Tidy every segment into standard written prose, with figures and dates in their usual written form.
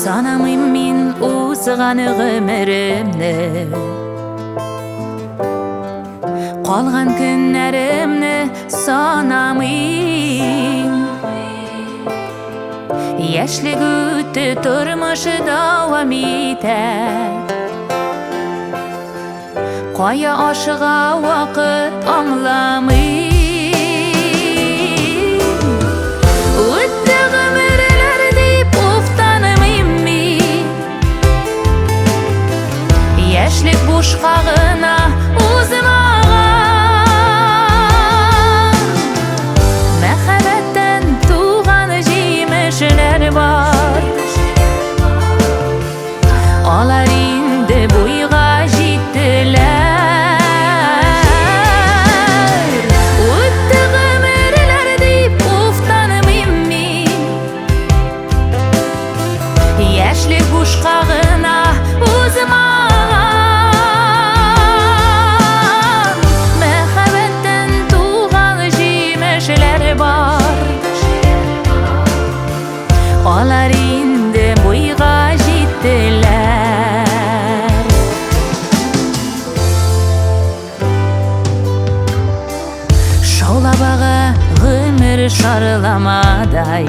Санамайм мен узганы гөмүрүмнү, калган күннәремне санамыйм. Яшьлек үтті, тормышы дәвам итәр. Кая ашыга вакыт аңламыйм. Үтті гөмүрләр дип уфтанмыйм мин. Яшьлек бушка гына узмаган. Мәхәббәттән туган җимешләр бар. Алар инде буйга җиттеләр. Үтте гөмүрләр дип уфтанмыйм мин. Яшьлек бушка гына узмаган. Мәхәббәттән туган җимешләр бар. Алар инде буйга җиттеләр. Шаулабага гөмүр шарламадай.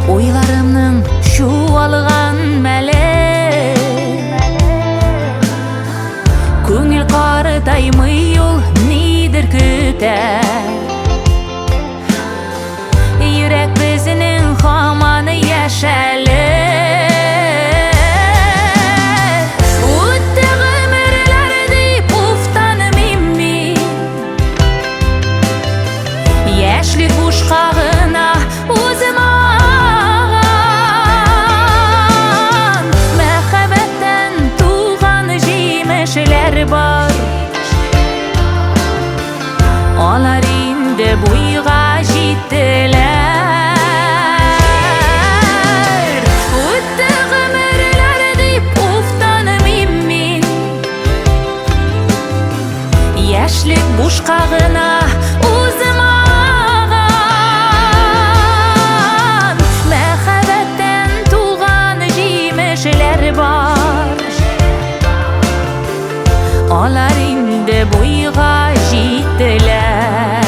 Уйларымның чуалган мәле. Күңел картаймый ул нидер көтә. Йөрәк безнең һаман яшәле. Үтте гөмүрләр дип уфтанмыйм мин. Яшьлек бушка гына узмаган. Мәхәббәттән туган җимешләр бар. Алар инде буйга җиттеләр. Үтте гөмүрләр дип уфтанмыйм мин. Яшьлек бушка гына узмаган. Мәхәббәттән туган җимешләр бар. Алар инде буйга җиттеләр.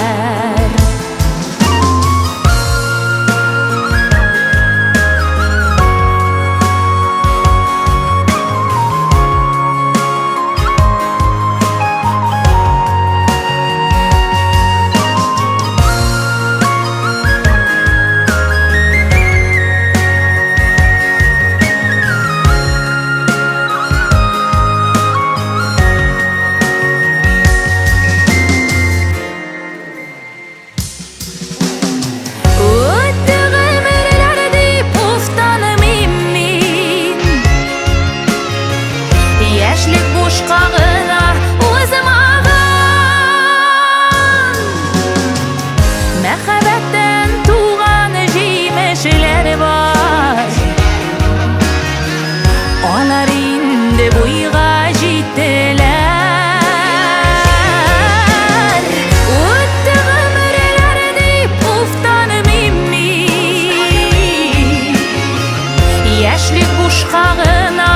Яшьлек бушка гына узмаган. Мәхәббәттән туган җимешләр бар. Алар инде буйга җиттеләр. Үтте гөмүрләр дип уфтанмыйм мин. Яшьлек бушка гына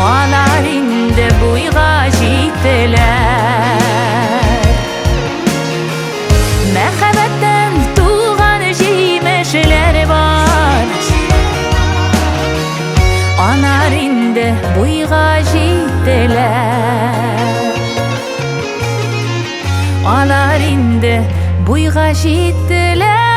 алар инде буйга җиттеләр. Мәхәббәттән туган җимешләр бар. Алар инде буйга җиттеләр. Алар инде буйга җиттеләр.